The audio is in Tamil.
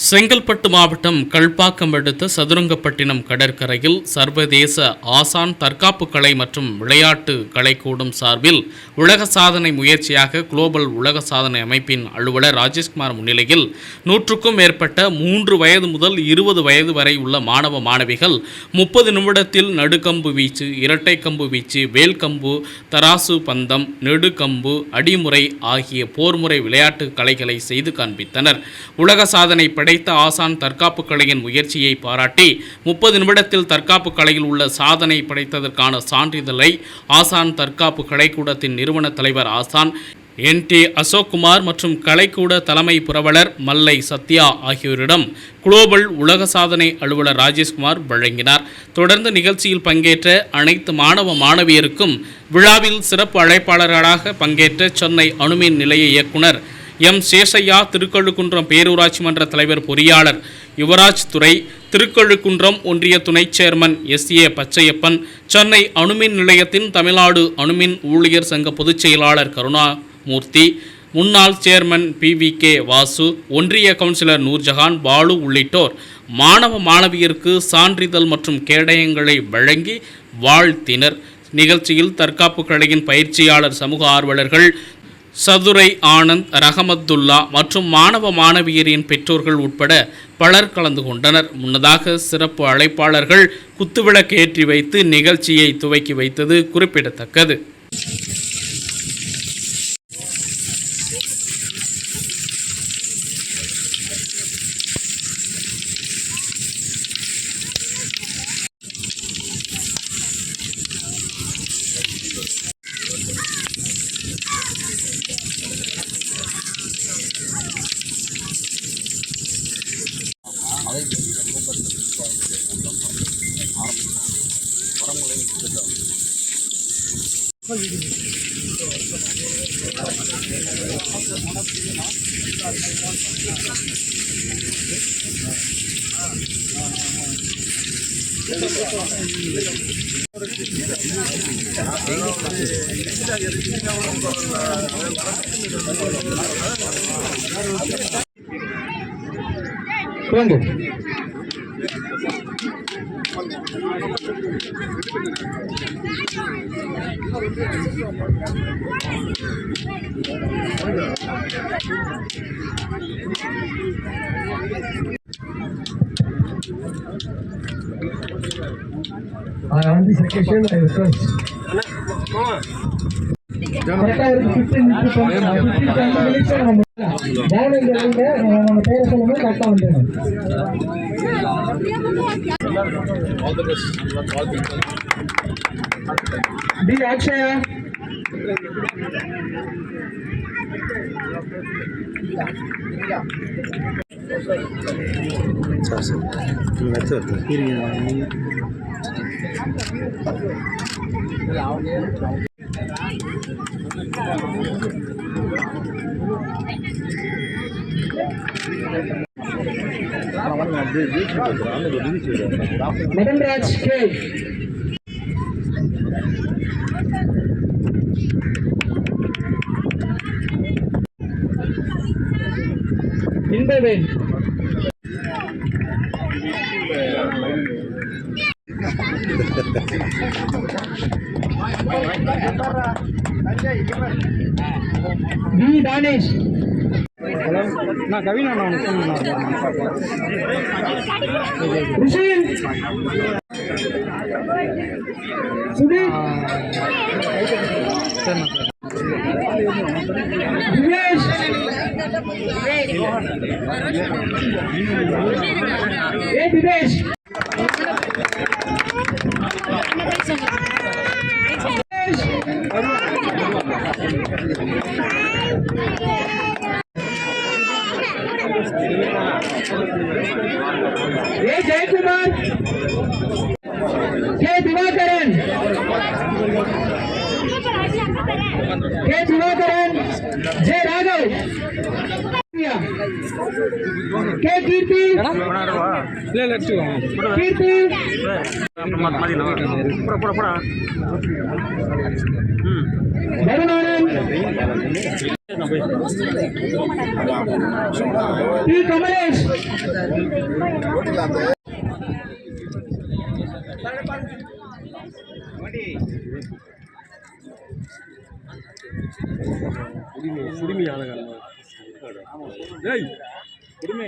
செங்கல்பட்டு மாவட்டம் கல்பாக்கம் அடுத்த சதுரங்கப்பட்டினம் கடற்கரையில் சர்வதேச ஆசான் தற்காப்பு கலை மற்றும் விளையாட்டு கலைக்கூடம் சார்பில் உலக சாதனை முயற்சியாக குளோபல் உலக சாதனை அமைப்பின் அலுவலர் ராஜேஷ்குமார் முன்னிலையில் 100க்கும் மேற்பட்ட 3 வயது முதல் 20 வயது வரை உள்ள மாணவ மாணவிகள் 30 நிமிடத்தில் நடுக்கம்பு வீச்சு, இரட்டை கம்பு வீச்சு, வேல்கம்பு, தராசு பந்தம், நெடுக்கம்பு, அடிமுறை ஆகிய போர்முறை விளையாட்டு கலைகளை செய்து காண்பித்தனர். உலக சாதனை படைத்த ஆசான் தற்காப்பு கலையின் முயற்சியை பாராட்டி 30 நிமிடத்தில் தற்காப்பு கலையில் உள்ள சாதனை படைத்ததற்கான சான்றிதழை ஆசான் தற்காப்பு கலைக்கூடத்தின் நிறுவன தலைவர் ஆசான் NT அசோக்குமார் மற்றும் கலைக்கூட தலைமை புரவலர் மல்லை சத்யா ஆகியோரிடம் குளோபல் உலக சாதனை அலுவலர் ராஜேஷ்குமார் வழங்கினார். தொடர்ந்து நிகழ்ச்சியில் பங்கேற்ற அனைத்து மாணவ மாணவியருக்கும் விழாவில் சிறப்பு அழைப்பாளர்களாக பங்கேற்ற சென்னை அணுமின் நிலைய இயக்குனர் எம் சேஷையா, திருக்கழுக்குன்றம் பேரூராட்சி மன்ற தலைவர் பொறியாளர் யுவராஜ் துரை, திருக்கழுக்குன்றம் ஒன்றிய துணைச் சேர்மன் SA பச்சையப்பன், சென்னை அணுமின் நிலையத்தின் தமிழ்நாடு அணுமின் ஊழியர் சங்க பொதுச் செயலாளர் கருணாமூர்த்தி, முன்னாள் சேர்மன் PVK வாசு, ஒன்றிய கவுன்சிலர் நூர்ஜஹான், பாலு உள்ளிட்டோர் மாணவ மாணவியருக்கு சான்றிதழ் மற்றும் கேடயங்களை வழங்கி வாழ்த்தினர். நிகழ்ச்சியில் தற்காப்பு கலையின் பயிற்சியாளர், சமூக ஆர்வலர்கள் சதுரை ஆனந்த், ரஹமத்துல்லா மற்றும் மாணவ மாணவியரின் பெற்றோர்கள் உட்பட பலர் கலந்து கொண்டனர். முன்னதாக சிறப்பு அழைப்பாளர்கள் குத்துவிளக்கு ஏற்றி வைத்து நிகழ்ச்சியை துவக்கி வைத்தது குறிப்பிடத்தக்கது. On this occasion, I request. D. Akshaya. Madam Raj K. Indaven. B. Danish. Na Kavina na Rushin. Sudeep. Dinesh. Hey Dinesh. Hey Jaykumar. Hey Divakaran. Hey Divakaran. Jay Raghav. Hey Kirti. Kirti. Varunanand. T Kamlesh குடிமை